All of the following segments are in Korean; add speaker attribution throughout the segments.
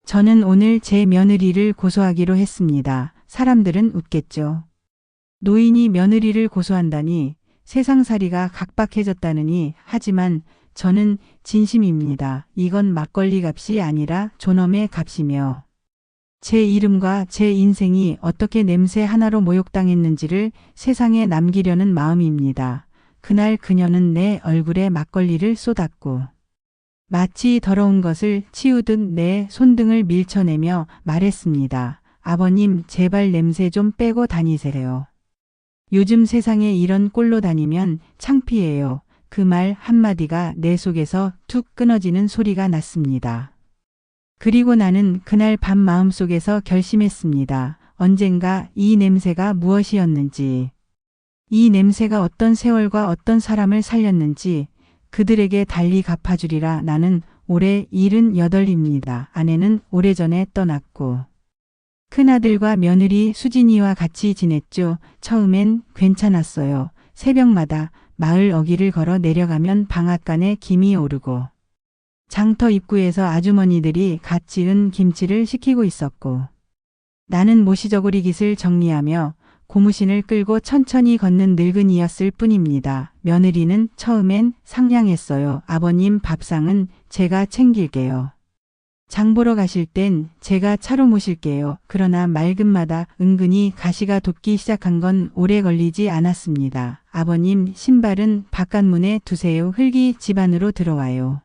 Speaker 1: 저는 오늘 제 며느리를 고소하기로 했습니다. 사람들은 웃겠죠. 노인이 며느리를 고소한다니, 세상살이가 각박해졌다느니. 하지만 저는 진심입니다. 이건 막걸리 값이 아니라 존엄의 값이며 제 이름과 제 인생이 어떻게 냄새 하나로 모욕당했는지를 세상에 남기려는 마음입니다. 그날 그녀는 내 얼굴에 막걸리를 쏟았고 마치 더러운 것을 치우듯 내 손등을 밀쳐내며 말했습니다. 아버님, 제발 냄새 좀 빼고 다니세요. 요즘 세상에 이런 꼴로 다니면 창피해요. 그 말 한마디가 내 속에서 툭 끊어지는 소리가 났습니다. 그리고 나는 그날 밤 마음속에서 결심했습니다. 언젠가 이 냄새가 무엇이었는지, 이 냄새가 어떤 세월과 어떤 사람을 살렸는지 그들에게 달리 갚아주리라. 나는 올해 78입니다. 아내는 오래전에 떠났고 큰아들과 며느리 수진이와 같이 지냈죠. 처음엔 괜찮았어요. 새벽마다 마을 어귀를 걸어 내려가면 방앗간에 김이 오르고 장터 입구에서 아주머니들이 갓 지은 김치를 식히고 있었고 나는 모시저고리 깃을 정리하며 고무신을 끌고 천천히 걷는 늙은이였을 뿐입니다. 며느리는 처음엔 상냥했어요. 아버님, 밥상은 제가 챙길게요. 장 보러 가실 땐 제가 차로 모실게요. 그러나 말끝마다 은근히 가시가 돋기 시작한 건 오래 걸리지 않았습니다. 아버님, 신발은 바깥문에 두세요. 흙이 집 안으로 들어와요.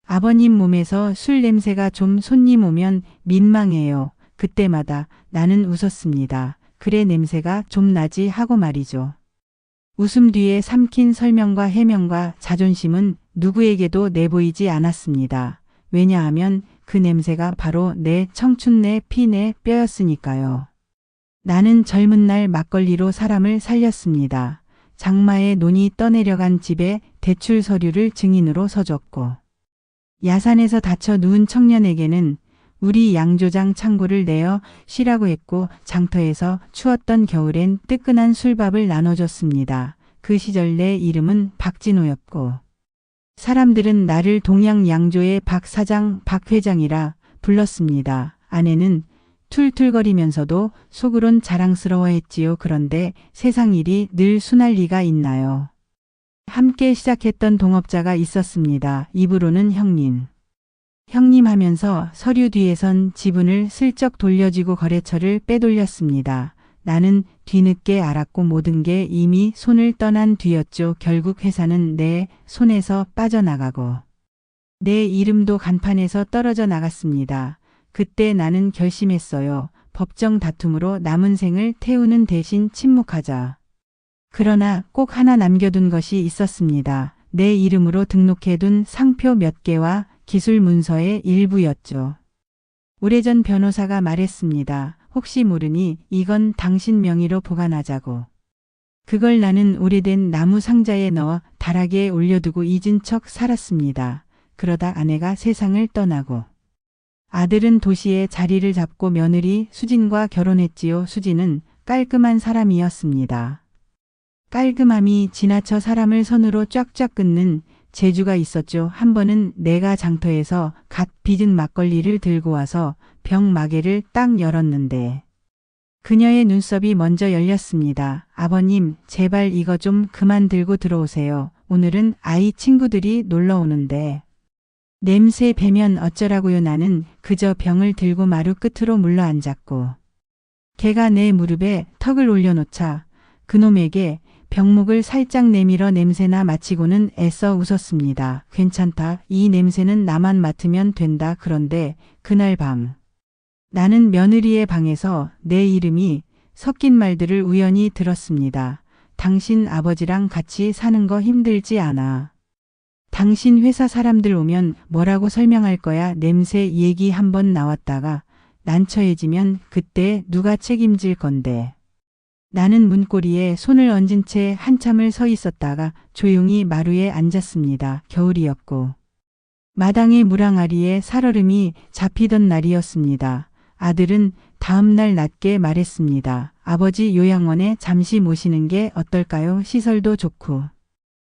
Speaker 1: 아버님 몸에서 술 냄새가 좀 손님 오면 민망해요. 그때마다 나는 웃었습니다. 그래, 냄새가 좀 나지 하고 말이죠. 웃음 뒤에 삼킨 설명과 해명과 자존심은 누구에게도 내보이지 않았습니다. 왜냐하면 그 냄새가 바로 내 청춘, 내 피, 내 뼈였으니까요. 나는 젊은 날 막걸리로 사람을 살렸습니다. 장마에 논이 떠내려간 집에 대출 서류를 증인으로 서줬고 야산에서 다쳐 누운 청년에게는 우리 양조장 창고를 내어 쉬라고 했고 장터에서 추웠던 겨울엔 뜨끈한 술밥을 나눠줬습니다. 그 시절 내 이름은 박진호였고 사람들은 나를 동양 양조의 박 사장, 박 회장이라 불렀습니다. 아내는 툴툴거리면서도 속으론 자랑스러워했지요. 그런데 세상 일이 늘 순할 리가 있나요? 함께 시작했던 동업자가 있었습니다. 입으로는 형님. 형님 하면서 서류 뒤에선 지분을 슬쩍 돌려주고 거래처를 빼돌렸습니다. 나는 뒤늦게 알았고 모든 게 이미 손을 떠난 뒤였죠. 결국 회사는 내 손에서 빠져나가고 내 이름도 간판에서 떨어져 나갔습니다. 그때 나는 결심했어요. 법정 다툼으로 남은 생을 태우는 대신 침묵하자. 그러나 꼭 하나 남겨둔 것이 있었습니다. 내 이름으로 등록해둔 상표 몇 개와 기술 문서의 일부였죠. 오래전 변호사가 말했습니다. 혹시 모르니 이건 당신 명의로 보관하자고. 그걸 나는 오래된 나무 상자에 넣어 다락에 올려두고 잊은 척 살았습니다. 그러다 아내가 세상을 떠나고 아들은 도시에 자리를 잡고 며느리 수진과 결혼했지요. 수진은 깔끔한 사람이었습니다. 깔끔함이 지나쳐 사람을 선으로 쫙쫙 끊는 재주가 있었죠. 한 번은 내가 장터에서 갓 빚은 막걸리를 들고 와서 병 마개를 딱 열었는데 그녀의 눈썹이 먼저 열렸습니다. 아버님, 제발 이거 좀 그만 들고 들어오세요. 오늘은 아이 친구들이 놀러 오는데. 냄새 배면 어쩌라고요. 나는 그저 병을 들고 마루 끝으로 물러 앉았고 걔가 내 무릎에 턱을 올려놓자 그놈에게 병목을 살짝 내밀어 냄새나 맡히고는 애써 웃었습니다. 괜찮다. 이 냄새는 나만 맡으면 된다. 그런데 그날 밤 나는 며느리의 방에서 내 이름이 섞인 말들을 우연히 들었습니다. 당신 아버지랑 같이 사는 거 힘들지 않아. 당신 회사 사람들 오면 뭐라고 설명할 거야. 냄새 얘기 한번 나왔다가 난처해지면 그때 누가 책임질 건데. 나는 문고리에 손을 얹은 채 한참을 서 있었다가 조용히 마루에 앉았습니다. 겨울이었고 마당의 물항아리에 살얼음이 잡히던 날이었습니다. 아들은 다음날 낮게 말했습니다. 아버지 요양원에 잠시 모시는 게 어떨까요? 시설도 좋고.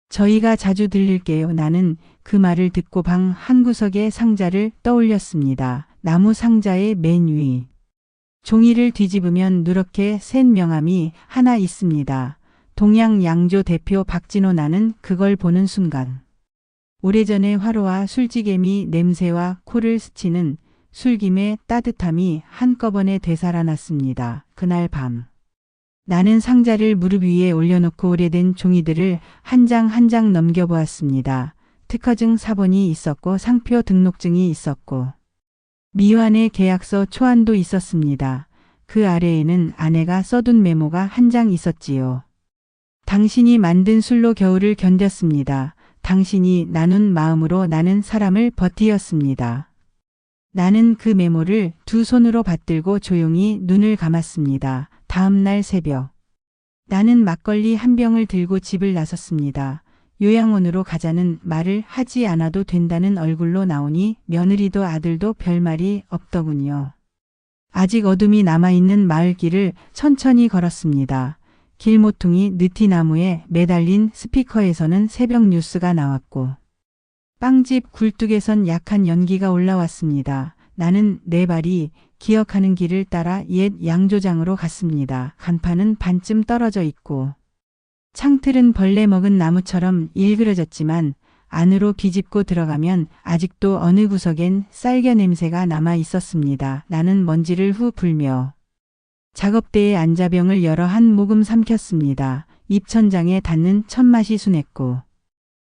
Speaker 1: 저희가 자주 들릴게요. 나는 그 말을 듣고 방 한구석에 상자를 떠올렸습니다. 나무 상자의 맨 위. 종이를 뒤집으면 누렇게 센 명함이 하나 있습니다. 동양 양조 대표 박진호. 나는 그걸 보는 순간 오래전의 화로와 술지개미 냄새와 코를 스치는 술김의 따뜻함이 한꺼번에 되살아났습니다. 그날 밤 나는 상자를 무릎 위에 올려놓고 오래된 종이들을 한 장 한 장 넘겨보았습니다. 특허증 사본이 있었고 상표 등록증이 있었고 미완의 계약서 초안도 있었습니다. 그 아래에는 아내가 써둔 메모가 한 장 있었지요. 당신이 만든 술로 겨울을 견뎠습니다. 당신이 나눈 마음으로 나는 사람을 버티었습니다. 나는 그 메모를 두 손으로 받들고 조용히 눈을 감았습니다. 다음 날 새벽 나는 막걸리 한 병을 들고 집을 나섰습니다. 요양원으로 가자는 말을 하지 않아도 된다는 얼굴로 나오니 며느리도 아들도 별말이 없더군요. 아직 어둠이 남아있는 마을길을 천천히 걸었습니다. 길 모퉁이 느티나무에 매달린 스피커에서는 새벽 뉴스가 나왔고 빵집 굴뚝에선 약한 연기가 올라왔습니다. 나는 내 발이 기억하는 길을 따라 옛 양조장으로 갔습니다. 간판은 반쯤 떨어져 있고 창틀은 벌레 먹은 나무처럼 일그러졌지만 안으로 비집고 들어가면 아직도 어느 구석엔 쌀겨 냄새가 남아 있었습니다. 나는 먼지를 후 불며 작업대에 앉아 병을 열어 한 모금 삼켰습니다. 입천장에 닿는 첫맛이 순했고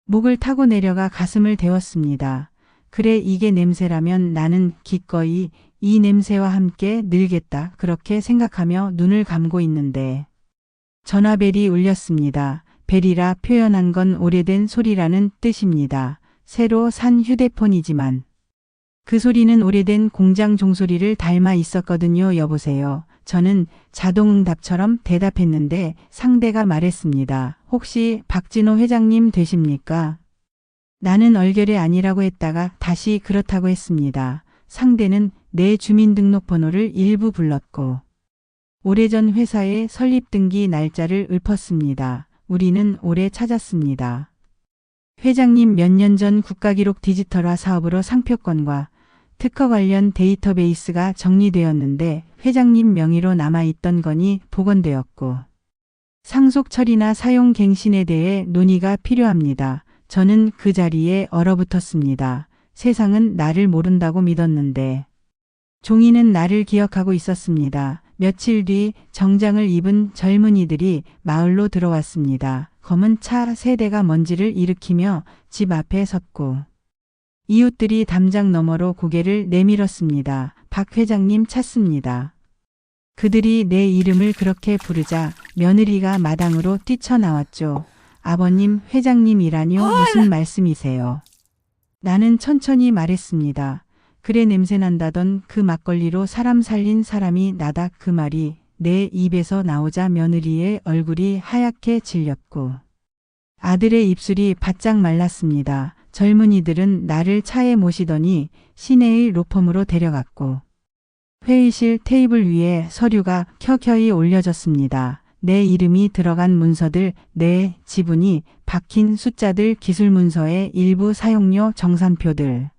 Speaker 1: 목을 타고 내려가 가슴을 데웠습니다. 그래, 이게 냄새라면 나는 기꺼이 이 냄새와 함께 늘겠다. 그렇게 생각하며 눈을 감고 있는데 전화벨이 울렸습니다. 벨이라 표현한 건 오래된 소리라는 뜻입니다. 새로 산 휴대폰이지만 그 소리는 오래된 공장 종소리를 닮아 있었거든요. 여보세요. 저는 자동응답처럼 대답했는데 상대가 말했습니다. 혹시 박진호 회장님 되십니까? 나는 얼결에 아니라고 했다가 다시 그렇다고 했습니다. 상대는 내 주민등록번호를 일부 불렀고 오래전 회사의 설립등기 날짜를 읊었습니다. 우리는 오래 찾았습니다. 회장님 몇 년 전 국가기록 디지털화 사업으로 상표권과 특허 관련 데이터베이스가 정리되었는데 회장님 명의로 남아있던 건이 복원되었고 상속 처리나 사용 갱신에 대해 논의가 필요합니다. 저는 그 자리에 얼어붙었습니다. 세상은 나를 모른다고 믿었는데 종이는 나를 기억하고 있었습니다. 며칠 뒤 정장을 입은 젊은이들이 마을로 들어왔습니다. 검은 차 세 대가 먼지를 일으키며 집 앞에 섰고 이웃들이 담장 너머로 고개를 내밀었습니다. 박 회장님 찾습니다. 그들이 내 이름을 그렇게 부르자 며느리가 마당으로 뛰쳐나왔죠. 아버님, 회장님이라뇨? 무슨 말씀이세요? 나는 천천히 말했습니다. 그래, 냄새난다던 그 막걸리로 사람 살린 사람이 나다. 그 말이 내 입에서 나오자 며느리의 얼굴이 하얗게 질렸고 아들의 입술이 바짝 말랐습니다. 젊은이들은 나를 차에 모시더니 시내의 로펌으로 데려갔고 회의실 테이블 위에 서류가 켜켜이 올려졌습니다. 내 이름이 들어간 문서들, 내 지분이 박힌 숫자들, 기술문서의 일부 사용료 정산표들,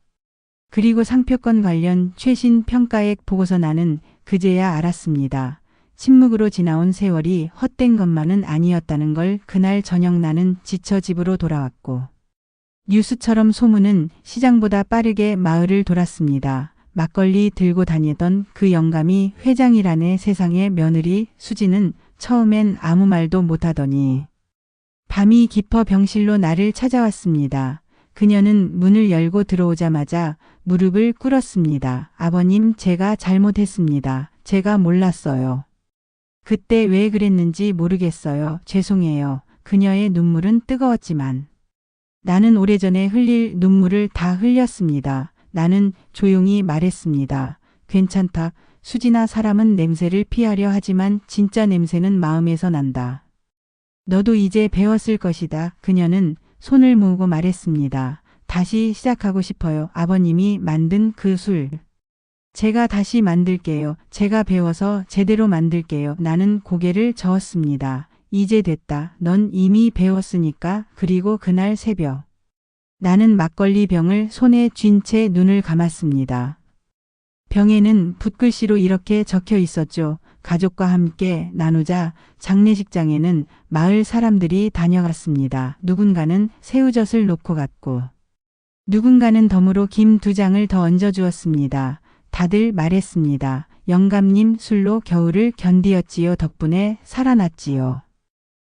Speaker 1: 그리고 상표권 관련 최신 평가액 보고서. 나는 그제야 알았습니다. 침묵으로 지나온 세월이 헛된 것만은 아니었다는 걸. 그날 저녁 나는 지쳐 집으로 돌아왔고 뉴스처럼 소문은 시장보다 빠르게 마을을 돌았습니다. 막걸리 들고 다니던 그 영감이 회장이라네. 세상의 며느리 수지는 처음엔 아무 말도 못하더니 밤이 깊어 병실로 나를 찾아왔습니다. 그녀는 문을 열고 들어오자마자 무릎을 꿇었습니다. 아버님, 제가 잘못했습니다. 제가 몰랐어요. 그때 왜 그랬는지 모르겠어요. 죄송해요. 그녀의 눈물은 뜨거웠지만 나는 오래전에 흘릴 눈물을 다 흘렸습니다. 나는 조용히 말했습니다. 괜찮다. 수지나, 사람은 냄새를 피하려 하지만 진짜 냄새는 마음에서 난다. 너도 이제 배웠을 것이다. 그녀는 손을 모으고 말했습니다. 다시 시작하고 싶어요. 아버님이 만든 그 술. 제가 다시 만들게요. 제가 배워서 제대로 만들게요. 나는 고개를 저었습니다. 이제 됐다. 넌 이미 배웠으니까. 그리고 그날 새벽 나는 막걸리 병을 손에 쥔 채 눈을 감았습니다. 병에는 붓글씨로 이렇게 적혀 있었죠. 가족과 함께 나누자. 장례식장에는 마을 사람들이 다녀갔습니다. 누군가는 새우젓을 놓고 갔고 누군가는 덤으로 김 2장을 더 얹어주었습니다. 다들 말했습니다. 영감님 술로 겨울을 견디었지요. 덕분에 살아났지요.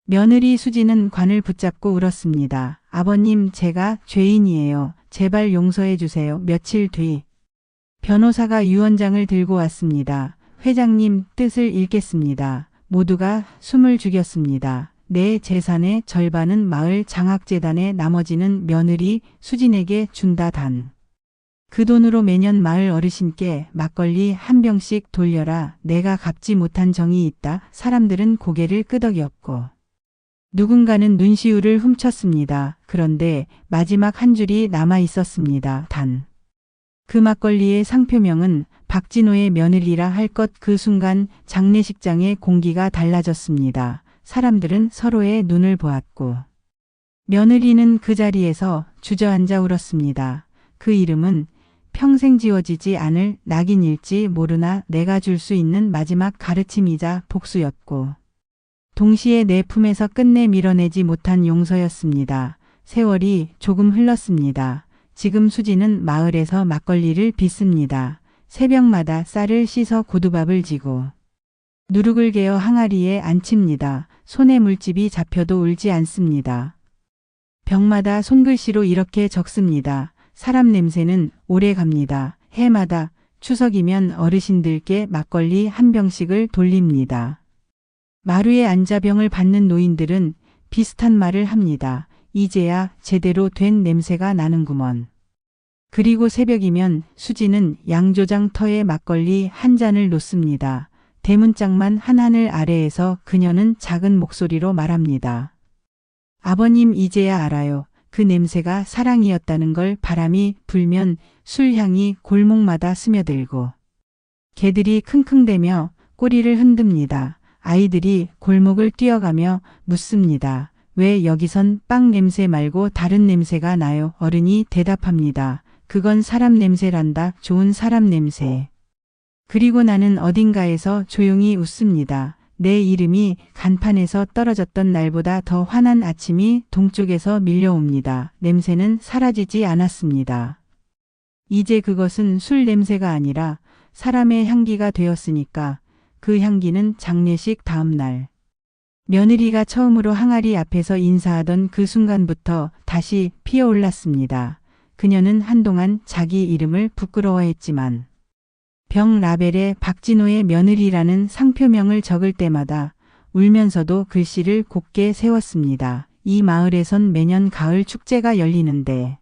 Speaker 1: 며느리 수지는 관을 붙잡고 울었습니다. 아버님, 제가 죄인이에요. 제발 용서해 주세요. 며칠 뒤 변호사가 유언장을 들고 왔습니다. 회장님 뜻을 읽겠습니다. 모두가 숨을 죽였습니다. 내 재산의 절반은 마을 장학재단에, 나머지는 며느리 수진에게 준다. 단 그 돈으로 매년 마을 어르신께 막걸리 한 병씩 돌려라. 내가 갚지 못한 정이 있다. 사람들은 고개를 끄덕였고 누군가는 눈시울을 훔쳤습니다. 그런데 마지막 한 줄이 남아 있었습니다. 단 그 막걸리의 상표명은 박진호의 며느리라 할 것. 그 순간 장례식장의 공기가 달라졌습니다. 사람들은 서로의 눈을 보았고 며느리는 그 자리에서 주저앉아 울었습니다. 그 이름은 평생 지워지지 않을 낙인일지 모르나 내가 줄 수 있는 마지막 가르침이자 복수였고 동시에 내 품에서 끝내 밀어내지 못한 용서였습니다. 세월이 조금 흘렀습니다. 지금 수지는 마을에서 막걸리를 빚습니다. 새벽마다 쌀을 씻어 고두밥을 지고 누룩을 개어 항아리에 안칩니다. 손에 물집이 잡혀도 울지 않습니다. 벽마다 손글씨로 이렇게 적습니다. 사람 냄새는 오래 갑니다. 해마다 추석이면 어르신들께 막걸리 한 병씩을 돌립니다. 마루에 앉아 병을 받는 노인들은 비슷한 말을 합니다. 이제야 제대로 된 냄새가 나는구먼. 그리고 새벽이면 수지는 양조장 터에 막걸리 한 잔을 놓습니다. 대문짝만 한 하늘 아래에서 그녀는 작은 목소리로 말합니다. 아버님, 이제야 알아요. 그 냄새가 사랑이었다는 걸. 바람이 불면 술향이 골목마다 스며들고 개들이 킁킁대며 꼬리를 흔듭니다. 아이들이 골목을 뛰어가며 묻습니다. 왜 여기선 빵 냄새 말고 다른 냄새가 나요? 어른이 대답합니다. 그건 사람 냄새란다. 좋은 사람 냄새. 그리고 나는 어딘가에서 조용히 웃습니다. 내 이름이 간판에서 떨어졌던 날보다 더 환한 아침이 동쪽에서 밀려옵니다. 냄새는 사라지지 않았습니다. 이제 그것은 술 냄새가 아니라 사람의 향기가 되었으니까. 그 향기는 장례식 다음 날 며느리가 처음으로 항아리 앞에서 인사하던 그 순간부터 다시 피어올랐습니다. 그녀는 한동안 자기 이름을 부끄러워했지만 병 라벨에 박진호의 며느리라는 상표명을 적을 때마다 울면서도 글씨를 곱게 세웠습니다. 이 마을에선 매년 가을 축제가 열리는데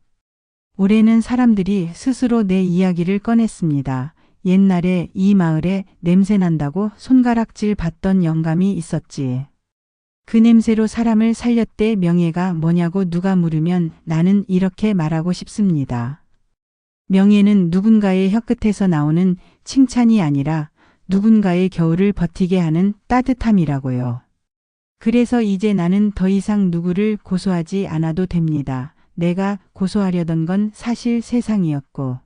Speaker 1: 올해는 사람들이 스스로 내 이야기를 꺼냈습니다. 옛날에 이 마을에 냄새난다고 손가락질 받던 영감이 있었지. 그 냄새로 사람을 살렸대. 명예가 뭐냐고 누가 물으면 나는 이렇게 말하고 싶습니다. 명예는 누군가의 혀끝에서 나오는 칭찬이 아니라 누군가의 겨울을 버티게 하는 따뜻함이라고요. 그래서 이제 나는 더 이상 누구를 고소하지 않아도 됩니다. 내가 고소하려던 건 사실 세상이었고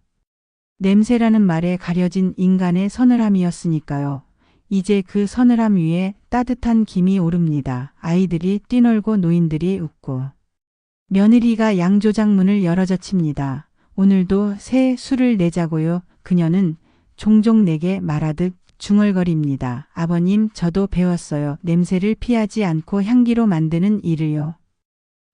Speaker 1: 냄새라는 말에 가려진 인간의 서늘함이었으니까요. 이제 그 서늘함 위에 따뜻한 김이 오릅니다. 아이들이 뛰놀고 노인들이 웃고 며느리가 양조장 문을 열어젖힙니다. 오늘도 새 술을 내자고요. 그녀는 종종 내게 말하듯 중얼거립니다. 아버님, 저도 배웠어요. 냄새를 피하지 않고 향기로 만드는 일을요.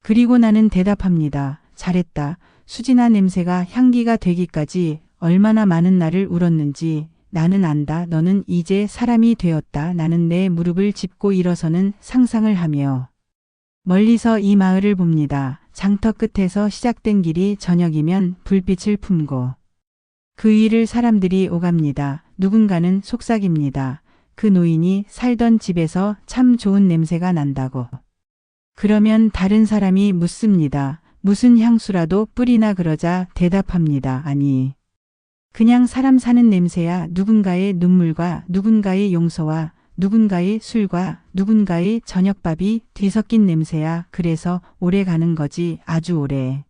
Speaker 1: 그리고 나는 대답합니다. 잘했다. 수진아, 냄새가 향기가 되기까지 얼마나 많은 날을 울었는지 나는 안다. 너는 이제 사람이 되었다. 나는 내 무릎을 짚고 일어서는 상상을 하며 멀리서 이 마을을 봅니다. 장터 끝에서 시작된 길이 저녁이면 불빛을 품고 그 위를 사람들이 오갑니다. 누군가는 속삭입니다. 그 노인이 살던 집에서 참 좋은 냄새가 난다고. 그러면 다른 사람이 묻습니다. 무슨 향수라도 뿌리나? 그러자 대답합니다. 아니, 그냥 사람 사는 냄새야. 누군가의 눈물과 누군가의 용서와 누군가의 술과 누군가의 저녁밥이 뒤섞인 냄새야. 그래서 오래 가는 거지. 아주 오래.